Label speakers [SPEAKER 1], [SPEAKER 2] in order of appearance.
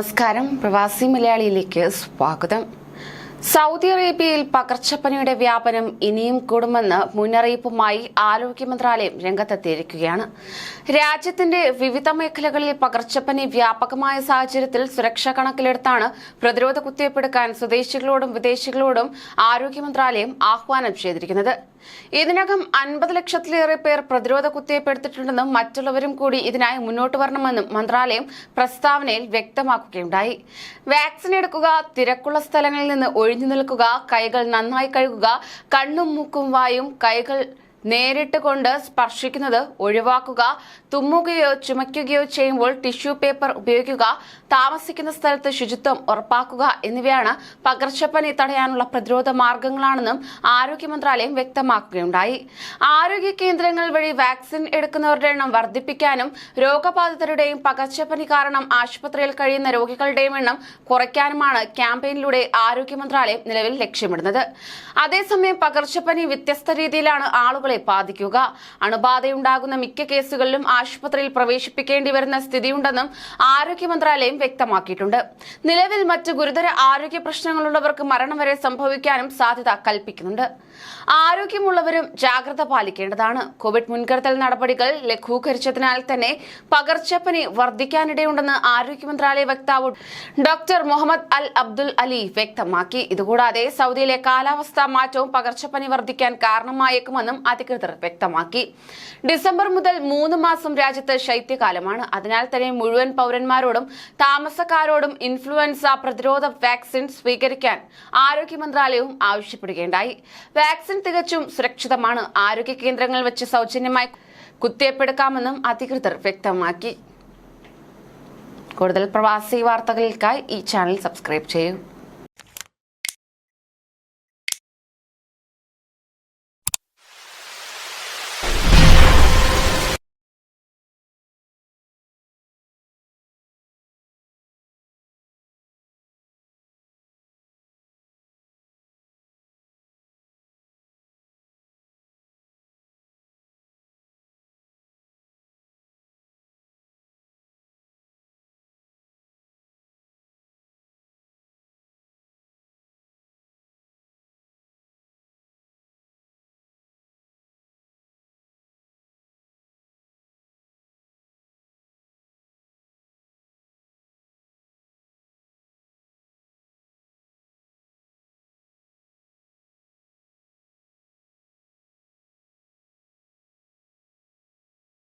[SPEAKER 1] നമസ്കാരം. പ്രവാസി മലയാളിയിലേക്ക് സ്വാഗതം. സൗദി അറേബ്യയിൽ പകർച്ചപ്പനിയുടെ വ്യാപനം ഇനിയും കൂടുമെന്ന് മുന്നറിയിപ്പുമായി ആരോഗ്യ മന്ത്രാലയം രംഗത്തെത്തിയിരിക്കുകയാണ്. രാജ്യത്തിന്റെ വിവിധ മേഖലകളിൽ പകർച്ചപ്പനി വ്യാപകമായ സാഹചര്യത്തിൽ സുരക്ഷ കണക്കിലെടുത്താണ് പ്രതിരോധ കുത്തിവയ്പ്പെടുക്കാൻ സ്വദേശികളോടും വിദേശികളോടും ആരോഗ്യ മന്ത്രാലയം ആഹ്വാനം ചെയ്തിരിക്കുന്നത്. ഇതിനകം 50 ലക്ഷത്തിലേറെ പേർ പ്രതിരോധ കുത്തിവയ്പ്പെടുത്തിയിട്ടുണ്ടെന്നും മറ്റുള്ളവരും കൂടി ഇതിനായി മുന്നോട്ട് വരണമെന്നും മന്ത്രാലയം പ്രസ്താവനയിൽ വ്യക്തമാക്കുകയുണ്ടായി. വാക്സിൻ എടുക്കുക, തിരക്കുള്ള സ്ഥലങ്ങളിൽ നിന്ന് ഒഴിഞ്ഞു നിൽക്കുക, കൈകൾ നന്നായി കഴുകുക, കണ്ണും മൂക്കും വായും കൈകൾ നേരിട്ട് കൊണ്ട് സ്പർശിക്കുന്നത് ഒഴിവാക്കുക, തുമ്മുകയോ ചുമയ്ക്കുകയോ ചെയ്യുമ്പോൾ ടിഷ്യൂ പേപ്പർ ഉപയോഗിക്കുക, താമസിക്കുന്ന സ്ഥലത്ത് ശുചിത്വം ഉറപ്പാക്കുക എന്നിവയാണ് പകർച്ചപ്പനി തടയാനുള്ള പ്രതിരോധ മാർഗങ്ങളാണെന്നും ആരോഗ്യ മന്ത്രാലയം വ്യക്തമാക്കുകയുണ്ടായി. ആരോഗ്യ കേന്ദ്രങ്ങൾ വഴി വാക്സിൻ എടുക്കുന്നവരുടെ എണ്ണം വർദ്ധിപ്പിക്കാനും രോഗബാധിതരുടെയും പകർച്ചപ്പനി കാരണം ആശുപത്രിയിൽ കഴിയുന്ന രോഗികളുടെയും എണ്ണം കുറയ്ക്കാനുമാണ് ക്യാമ്പയിനിലൂടെ ആരോഗ്യ മന്ത്രാലയം നിലവിൽ ലക്ഷ്യമിടുന്നത്. അതേസമയം പകർച്ചപ്പനി വ്യത്യസ്ത രീതിയിലാണ് ആളുകളെ ബാധിക്കുക. അണുബാധയുണ്ടാകുന്ന മിക്ക കേസുകളിലും ആശുപത്രിയിൽ പ്രവേശിപ്പിക്കേണ്ടി വരുന്ന സ്ഥിതിയുണ്ടെന്നും ആരോഗ്യ മന്ത്രാലയം വ്യക്തമാക്കിയിട്ടുണ്ട്. നിലവിൽ മറ്റ് ഗുരുതര ആരോഗ്യ പ്രശ്നങ്ങളുള്ളവർക്ക് മരണം വരെ സംഭവിക്കാനും സാധ്യത കൽപ്പിക്കുന്നുണ്ട്. ആരോഗ്യമുള്ളവരും ജാഗ്രത പാലിക്കേണ്ടതാണ്. കോവിഡ് മുൻകരുതൽ നടപടികൾ ലഘൂകരിച്ചതിനാൽ തന്നെ പകർച്ചപ്പനി വർദ്ധിക്കാനിടയുണ്ടെന്ന് ആരോഗ്യ മന്ത്രാലയ വക്താവ് ഡോക്ടർ മുഹമ്മദ് അൽ അബ്ദുൽ അലി വ്യക്തമാക്കി. ഇതുകൂടാതെ സൗദിയിലെ കാലാവസ്ഥാ മാറ്റവും പകർച്ചപ്പനി വർദ്ധിക്കാൻ കാരണമായേക്കുമെന്നും അധികൃതർ വ്യക്തമാക്കി. ഡിസംബർ മുതൽ 3 മാസം രാജ്യത്ത് ശൈത്യകാലമാണ്. അതിനാൽ തന്നെ മുഴുവൻ പൗരന്മാരോടും താമസക്കാരോടും ഇൻഫ്ലുവൻസ പ്രതിരോധ വാക്സിൻ സ്വീകരിക്കാൻ ആരോഗ്യ മന്ത്രാലയവും ആവശ്യപ്പെടുകയുണ്ടായി. വാക്സിൻ തികച്ചും സുരക്ഷിതമാണ്. ആരോഗ്യ കേന്ദ്രങ്ങളിൽ വെച്ച് സൗജന്യമായി കുത്തിവയ്പ്പെടുക്കാമെന്നും അധികൃതർ വ്യക്തമാക്കി. കൂടുതൽ പ്രവാസി വാർത്തകൾക്കായി ഈ ചാനൽ സബ്സ്ക്രൈബ് ചെയ്യൂ.